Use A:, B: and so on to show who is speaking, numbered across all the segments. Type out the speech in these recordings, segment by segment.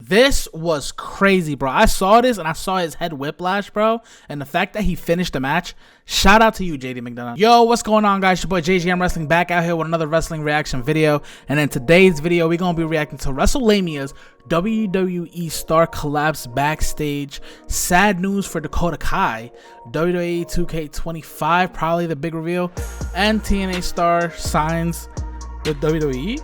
A: This was crazy, bro. I saw this and I saw his head whiplash, bro. And the fact that he finished the match, shout out to you, To Jd McDonagh. Yo, what's going on, guys? Your boy JGM Wrestling back out here with another wrestling reaction video. And in today's video, we're going to be reacting to WrestleLamia's WWE star collapse backstage. Sad news for Dakota Kai. WWE 2K25, probably the big reveal. And TNA star signs with WWE.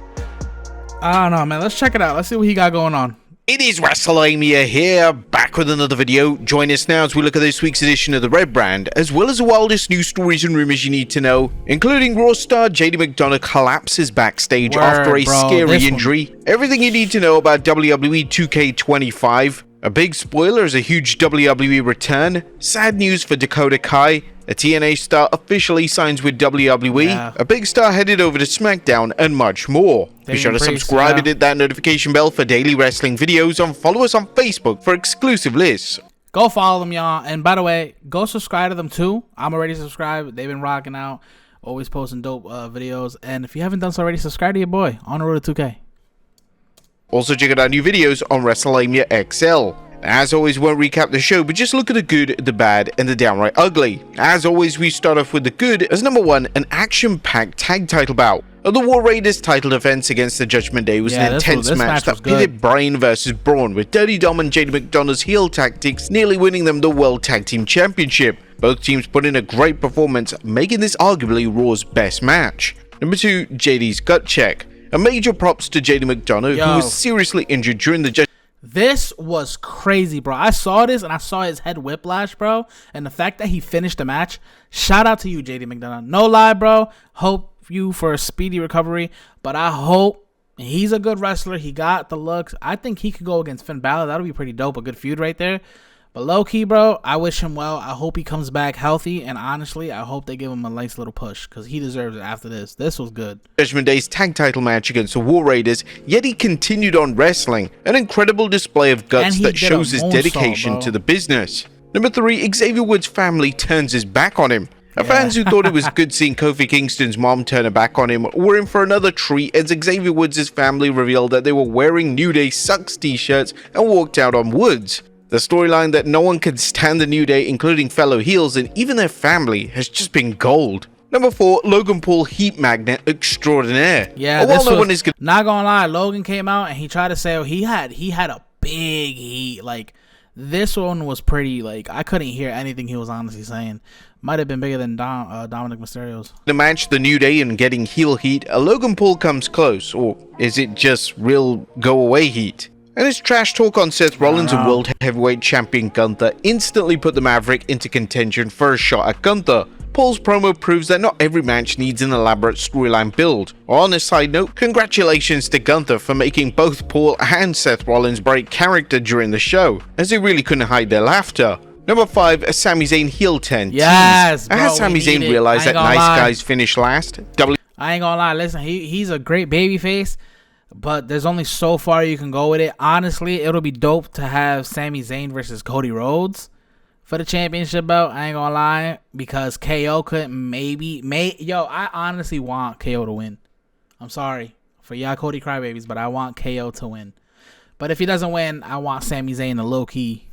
A: I don't know, man. Let's check it out. Let's see what he got going on.
B: It is WrestleLamia here, back with another video. Join us now as we look at this week's edition of the Red Brand, as well as the wildest news stories and rumors you need to know, including Raw star To Jd McDonagh collapses backstage after a scary injury, everything you need to know about WWE 2K25, a big spoiler is a huge WWE return, sad news for Dakota Kai, a TNA star officially signs with WWE, a big star headed over to SmackDown, and much more. Be sure to subscribe and hit that notification bell for daily wrestling videos, and follow us on Facebook for exclusive lists.
A: Go follow them, y'all. And by the way, go subscribe to them too. I'm already subscribed. They've been rocking out, always posting dope videos. And if you haven't done so already, subscribe to your boy on the road to 2K.
B: Also check out our new videos on WrestleLamia XL. As always, we won't recap the show, but just look at the good, the bad, and the downright ugly. As always, we start off with the good as number one, an action-packed tag title bout. The War Raiders title defense against the Judgment Day was an intense match that pitted Bryan versus Braun, with Dirty Dom and To Jd McDonagh's heel tactics nearly winning them the World Tag Team Championship. Both teams put in a great performance, making this arguably Raw's best match. Number two, JD's gut check. A major props to To Jd McDonagh, who was seriously injured during the
A: This was crazy, bro. I saw this and I saw his head whiplash, bro. And the fact that he finished the match, shout out to you, To Jd McDonagh. No lie, bro. Hope you for a speedy recovery. But I hope he's a good wrestler. He got the looks. I think he could go against Finn Balor. That'll be pretty dope. A good feud right there. But low-key, bro, I wish him well. I hope he comes back healthy. And honestly, I hope they give him a nice little push, because he deserves it after this. This was good.
B: Judgment Day's tag title match against the War Raiders, yet he continued on wrestling. An incredible display of guts that shows his dedication to the business. Number three, Xavier Woods' family turns his back on him. Fans who thought it was good seeing Kofi Kingston's mom turn her back on him were in for another treat, as Xavier Woods' family revealed that they were wearing New Day Sucks t-shirts and walked out on Woods. The storyline that no one can stand the New Day, including fellow heels and even their family, has just been gold. Number four, Logan Paul heat magnet extraordinaire.
A: Yeah, this was, not gonna lie, Logan came out and he tried to say he had a big heat. Like, this one was pretty, like, I couldn't hear anything he was honestly saying. Might have been bigger than Dominic Mysterio's.
B: The match, the New Day, and getting heel heat, Logan Paul comes close, or is it just real go-away heat? And his trash talk on Seth Rollins and World Heavyweight Champion Gunther instantly put the Maverick into contention for a shot at Gunther. Paul's promo proves that not every match needs an elaborate storyline build. On a side note, congratulations to Gunther for making both Paul and Seth Rollins break character during the show, as they really couldn't hide their laughter. Number five, a Sami Zayn heel turn.
A: Yes, bro,
B: has Sami Zayn realized that nice guys finish last?
A: I ain't gonna lie, listen, he's a great babyface, but there's only so far you can go with it. Honestly, it'll be dope to have Sami Zayn versus Cody Rhodes for the championship belt. I ain't gonna lie, because KO could I honestly want KO to win. I'm sorry for y'all Cody crybabies, but I want KO to win. But if he doesn't win, I want Sami Zayn to low-key,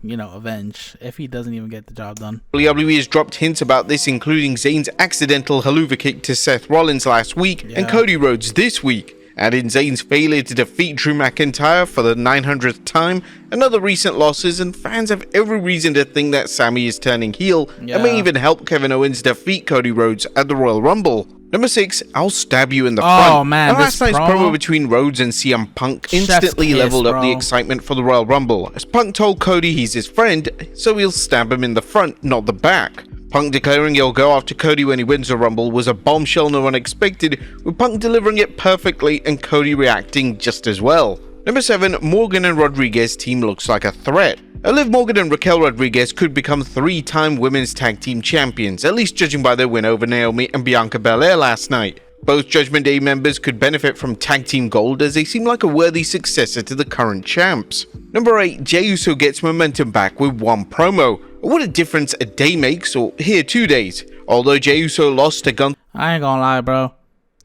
A: avenge if he doesn't even get the job done.
B: WWE has dropped hints about this, including Zayn's accidental haluva kick to Seth Rollins last week and Cody Rhodes this week. And in Zayn's failure to defeat Drew McIntyre for the 900th time, and other recent losses, and fans have every reason to think that Sami is turning heel and may even help Kevin Owens defeat Cody Rhodes at the Royal Rumble. Number six, I'll stab you in the front.
A: Oh man,
B: last night's promo between Rhodes and CM Punk instantly leveled up the excitement for the Royal Rumble, as Punk told Cody he's his friend, so he'll stab him in the front, not the back. Punk declaring he'll go after Cody when he wins the Rumble was a bombshell no one expected, with Punk delivering it perfectly and Cody reacting just as well. Number seven, Morgan and Rodriguez team looks like a threat. Liv Morgan and Raquel Rodriguez could become three-time women's tag team champions, at least judging by their win over Naomi and Bianca Belair last night. Both Judgment Day members could benefit from tag team gold, as they seem like a worthy successor to the current champs. Number 8, Jey Uso gets momentum back with one promo. What a difference a day makes, or here 2 days. Although Jey Uso lost to Gunther.
A: I ain't gonna lie, bro.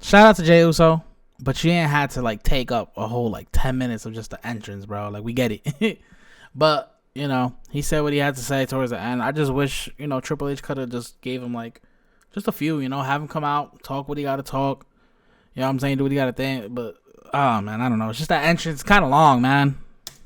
A: Shout out to Jey Uso. but you ain't had to like take up a whole like 10 minutes of just the entrance, bro. Like, we get it. But, you know, he said what he had to say towards the end. I just wish, you know, Triple H could have just gave him like just a few, you know, have him come out, talk what he got to talk. You know what I'm saying? Do what he got to think. But, oh, man, I don't know. It's just that entrance kind of long, man.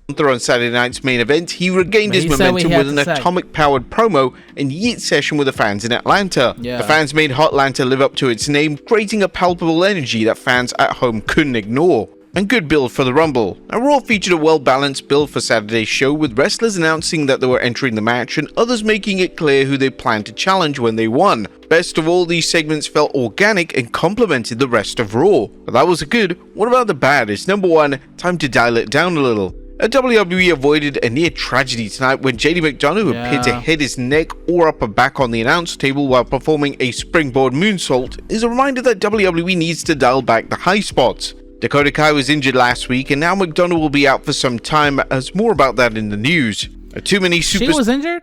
B: On Saturday night's main event, he regained his momentum with an atomic-powered promo and yeet session with the fans in Atlanta. The fans made Hotlanta live up to its name, creating a palpable energy that fans at home couldn't ignore. And good build for the Rumble. Now, Raw featured a well-balanced build for Saturday's show, with wrestlers announcing that they were entering the match and others making it clear who they planned to challenge when they won. Best of all, these segments felt organic and complemented the rest of Raw. But that was the good. What about the bad? It's number one, time to dial it down a little. WWE avoided a near tragedy tonight when JD McDonagh, who appeared to hit his neck or upper back on the announce table while performing a springboard moonsault, is a reminder that WWE needs to dial back the high spots. Dakota Kai was injured last week, and now McDonagh will be out for some time, as more about that in the news. Too many
A: She was injured?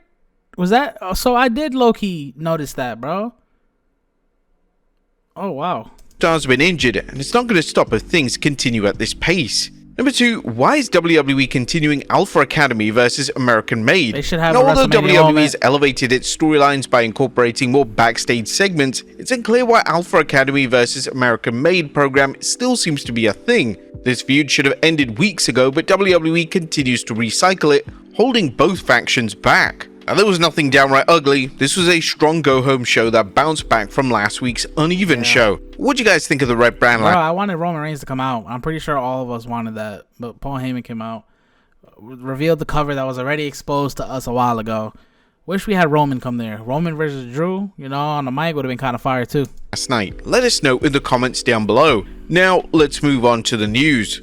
A: Was that? So I did low-key notice that, bro. Oh, wow.
B: Stars been injured, and it's not going to stop if things continue at this pace. Number two, why is WWE continuing Alpha Academy versus American Made?
A: They should have
B: now, although WWE has elevated its storylines by incorporating more backstage segments, it's unclear why Alpha Academy versus American Made program still seems to be a thing. This feud should have ended weeks ago, but WWE continues to recycle it, holding both factions back. Now, there was nothing downright ugly. This was a strong go-home show that bounced back from last week's uneven show. What do you guys think of the Red Brand?
A: Bro, I wanted Roman Reigns to come out. I'm pretty sure all of us wanted that. But Paul Heyman came out, revealed the cover that was already exposed to us a while ago. Wish we had Roman come there. Roman versus Drew, you know, on the mic would have been kind of fire too.
B: Last night. Let us know in the comments down below. Now, let's move on to the news.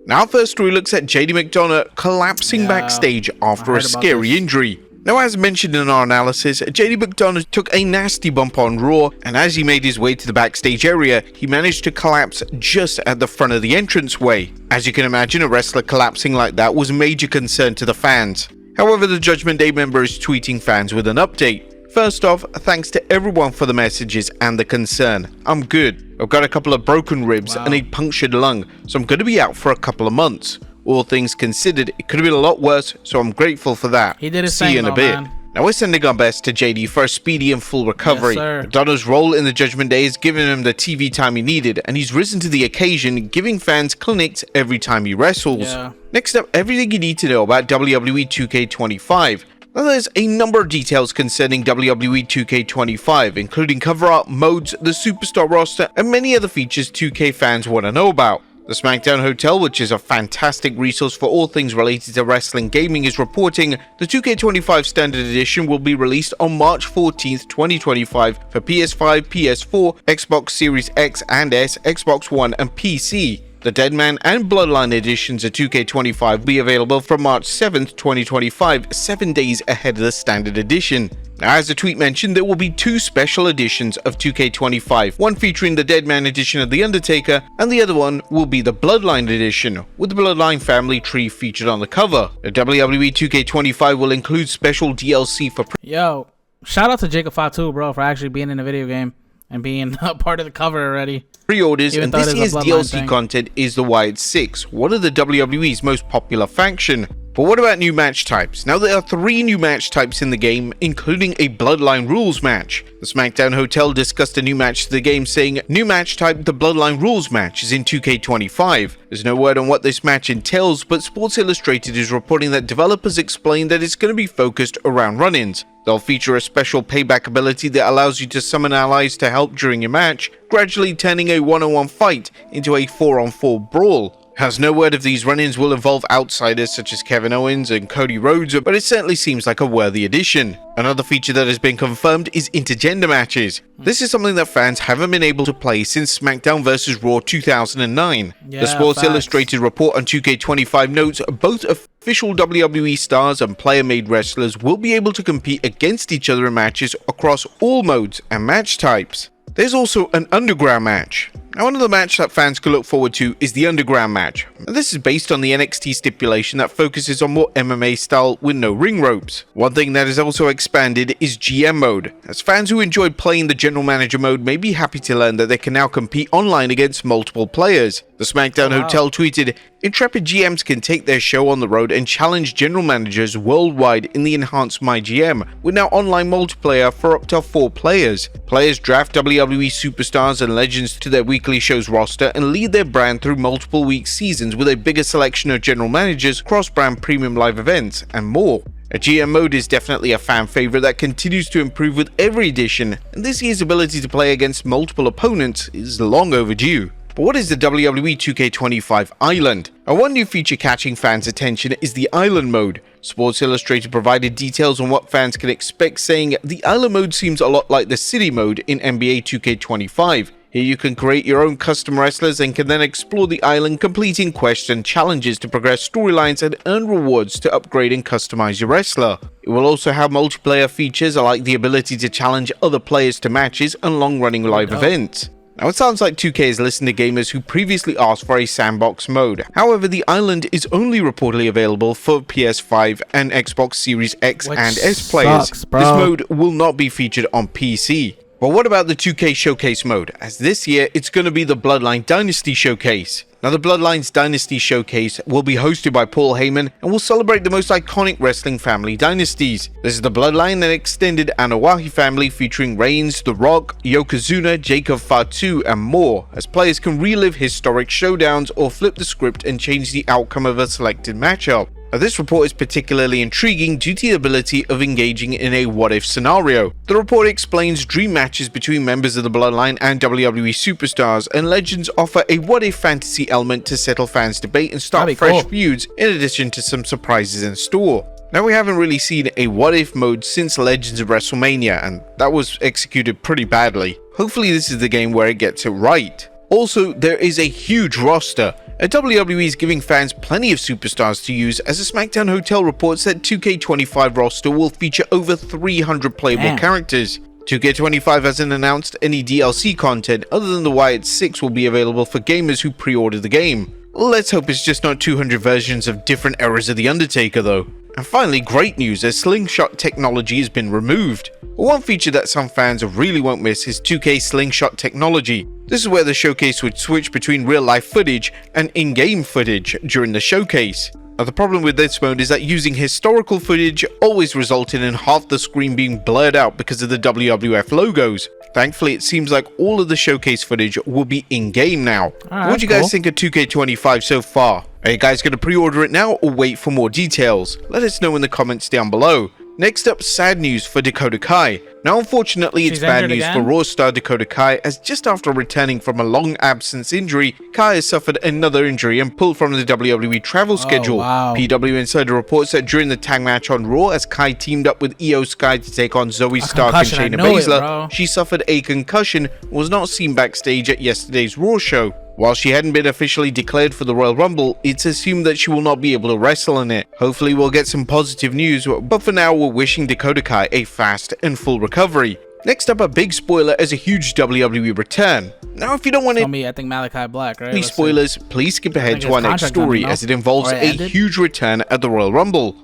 B: Now, first story looks at JD McDonagh collapsing backstage after a scary injury. Now, as mentioned in our analysis, JD McDonagh took a nasty bump on Raw, and as he made his way to the backstage area, he managed to collapse just at the front of the entranceway. As you can imagine, a wrestler collapsing like that was a major concern to the fans. However, the Judgment Day member is tweeting fans with an update. First off, thanks to everyone for the messages and the concern. I'm good. I've got a couple of broken ribs and a punctured lung, so I'm going to be out for a couple of months. All things considered, it could have been a lot worse, so I'm grateful for that.
A: He did his
B: See you in a bit.
A: Man.
B: Now, we're sending our best to JD for a speedy and full recovery. McDonagh's role in the Judgment Day has given him the TV time he needed, and he's risen to the occasion, giving fans clinics every time he wrestles. Next up, everything you need to know about WWE 2K25. Now, there's a number of details concerning WWE 2K25, including cover art, modes, the superstar roster, and many other features 2K fans want to know about. The SmackDown Hotel, which is a fantastic resource for all things related to wrestling gaming, is reporting the 2K25 Standard Edition will be released on March 14th, 2025 for PS5, PS4, Xbox Series X and S, Xbox One, and PC. The Deadman and Bloodline editions of 2K25 will be available from March 7th, 2025, 7 days ahead of the Standard Edition. Now, as the tweet mentioned, there will be two special editions of 2K25, one featuring the Deadman edition of The Undertaker, and the other one will be the Bloodline edition, with the Bloodline family tree featured on the cover. The WWE 2K25 will include special DLC for...
A: Yo, shout out to Jacob Fatu, bro, for actually being in the video game and being a part of the cover already.
B: Pre-orders, and this year's DLC content is the Wyatt Six, one of the WWE's most popular faction. But what about new match types? Now, there are 3 new match types in the game, including a Bloodline Rules match. The SmackDown Hotel discussed a new match to the game, saying, new match type, the Bloodline Rules match, is in 2K25. There's no word on what this match entails, but Sports Illustrated is reporting that developers explained that it's going to be focused around run-ins. They'll feature a special payback ability that allows you to summon allies to help during your match, gradually turning a 1-on-1 fight into a 4-on-4 brawl. Has no word if these run-ins will involve outsiders such as Kevin Owens and Cody Rhodes, but it certainly seems like a worthy addition. Another feature that has been confirmed is intergender matches. This is something that fans haven't been able to play since SmackDown vs. Raw 2009. The Sports Illustrated report on 2K25 notes both official WWE stars and player-made wrestlers will be able to compete against each other in matches across all modes and match types. There's also an underground match. Now, another match that fans can look forward to is the Underground match. Now, this is based on the NXT stipulation that focuses on more MMA style with no ring ropes. One thing that is also expanded is GM mode, as fans who enjoyed playing the General Manager mode may be happy to learn that they can now compete online against multiple players. The SmackDown Hotel tweeted, "Intrepid GMs can take their show on the road and challenge general managers worldwide in the enhanced MyGM, with now online multiplayer for up to 4 players. Players draft WWE superstars and legends to their weekly show's roster and lead their brand through multiple week seasons with a bigger selection of general managers, cross-brand premium live events, and more." A GM mode is definitely a fan favorite that continues to improve with every edition, and this year's ability to play against multiple opponents is long overdue. But what is the WWE 2K25 Island? One new feature catching fans' attention is the Island mode. Sports Illustrated provided details on what fans can expect, saying, "The Island mode seems a lot like the City mode in NBA 2K25. Here you can create your own custom wrestlers and can then explore the island, completing quests and challenges to progress storylines and earn rewards to upgrade and customize your wrestler. It will also have multiplayer features like the ability to challenge other players to matches and long-running live events." Now, it sounds like 2K has listened to gamers who previously asked for a sandbox mode. However, the island is only reportedly available for PS5 and Xbox Series X and S players. This mode will not be featured on PC. But what about the 2K Showcase mode? As this year, it's going to be the Bloodline Dynasty Showcase. Now, the Bloodlines Dynasty Showcase will be hosted by Paul Heyman and will celebrate the most iconic wrestling family dynasties. This is the Bloodline and extended Anoa'i family featuring Reigns, The Rock, Yokozuna, Jacob Fatu, and more, as players can relive historic showdowns or flip the script and change the outcome of a selected matchup. Now, this report is particularly intriguing due to the ability of engaging in a what-if scenario. The report explains dream matches between members of the Bloodline and WWE superstars, and legends offer a what-if fantasy element to settle fans' debate and start fresh feuds, in addition to some surprises in store. Now, we haven't really seen a what-if mode since Legends of WrestleMania, and that was executed pretty badly. Hopefully this is the game where it gets it right. Also, there is a huge roster. WWE is giving fans plenty of superstars to use, as the SmackDown Hotel reports that 2K25 roster will feature over 300 playable characters. 2K25 hasn't announced any DLC content other than the Wyatt 6 will be available for gamers who pre-order the game. Let's hope it's just not 200 versions of different eras of The Undertaker though. And finally, great news as slingshot technology has been removed. One feature that some fans really won't miss is 2K slingshot technology. This is where the showcase would switch between real-life footage and in-game footage during the showcase. Now, the problem with this mode is that using historical footage always resulted in half the screen being blurred out because of the WWF logos. Thankfully, it seems like all of the showcase footage will be in-game now. What do you guys think of 2K25 so far? Are you guys going to pre-order it now or wait for more details? Let us know in the comments down below. Next up, sad news for Dakota Kai. Now, unfortunately, it's bad news for Raw star Dakota Kai, as just after returning from a long absence injury, Kai has suffered another injury and pulled from the WWE travel schedule. PW Insider reports that during the tag match on Raw, as Kai teamed up with Io Sky to take on Zoe Stark and Shayna Baszler, she suffered a concussion and was not seen backstage at yesterday's Raw show. While she hadn't been officially declared for the Royal Rumble, it's assumed that she will not be able to wrestle in it. Hopefully we'll get some positive news, but for now we're wishing Dakota Kai a fast and full recovery. Next up, a big spoiler as a huge WWE return. Now, if you don't want
A: I think Malachi Black, right?
B: These spoilers, please skip ahead to our next story as it involves a huge return at the Royal Rumble.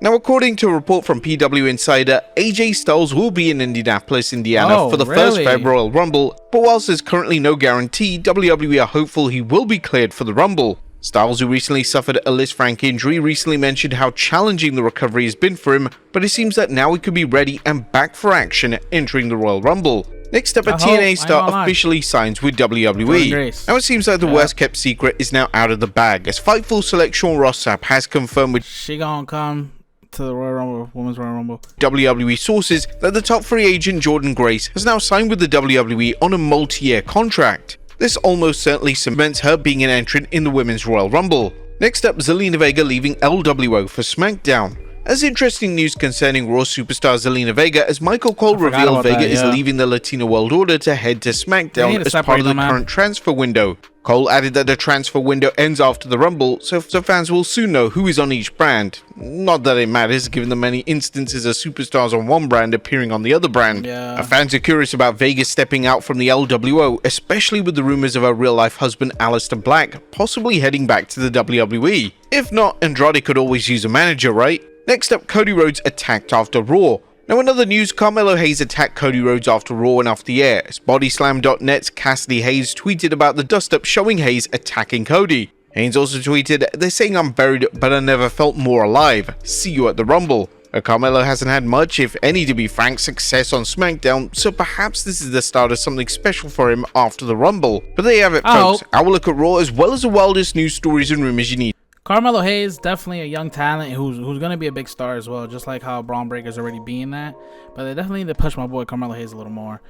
B: Now, according to a report from PW Insider, AJ Styles will be in Indianapolis, Indiana for the first Feb Royal Rumble, but whilst there's currently no guarantee, WWE are hopeful he will be cleared for the Rumble. Styles, who recently suffered a Liz Frank injury, recently mentioned how challenging the recovery has been for him, but it seems that now he could be ready and back for action entering the Royal Rumble. Next up, a TNA star officially signs with WWE. Now, it seems like the worst kept secret is now out of the bag, as Fightful Select Sean Ross Sapp has confirmed with
A: she gonna come to the Royal Rumble, Women's Royal Rumble.
B: WWE sources that the top free agent Jordynne Grace has now signed with the WWE on a multi-year contract. This almost certainly cements her being an entrant in the Women's Royal Rumble. Next up, Zelina Vega leaving LWO for SmackDown. As interesting news concerning Raw superstar Zelina Vega, as Michael Cole revealed Vega is leaving the Latino World Order to head to SmackDown as part of the current transfer window. Cole added that the transfer window ends after the Rumble, so the fans will soon know who is on each brand. Not that it matters, given the many instances of superstars on one brand appearing on the other brand. Fans are curious about Vegas stepping out from the LWO, especially with the rumors of her real-life husband Aleister Black possibly heading back to the WWE. If not, Andrade could always use a manager, right? Next up, Cody Rhodes attacked after Raw. Now in other news, Carmelo Hayes attacked Cody Rhodes after Raw and off the air, as Bodyslam.net's Cassidy Hayes tweeted about the dust-up showing Hayes attacking Cody. Hayes also tweeted, "They're saying I'm buried, but I never felt more alive. See you at the Rumble." Carmelo hasn't had much, if any to be frank, success on SmackDown, so perhaps this is the start of something special for him after the Rumble. But there you have it, folks. Our look at Raw as well as the wildest news stories and rumors you need.
A: Carmelo Hayes, definitely a young talent who's going to be a big star as well, just like how Braun Breaker's already being that. But they definitely need to push my boy Carmelo Hayes a little more.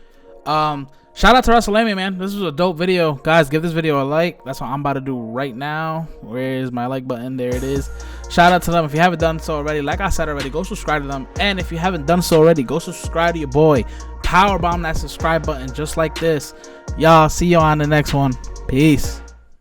A: Shout out to WrestleLamia, man. This was a dope video. Guys, give this video a like. That's what I'm about to do right now. Where is my like button? There it is. Shout out to them. If you haven't done so already, like I said already, go subscribe to them. And if you haven't done so already, go subscribe to your boy. Power bomb that subscribe button just like this. Y'all, see y'all on the next one. Peace.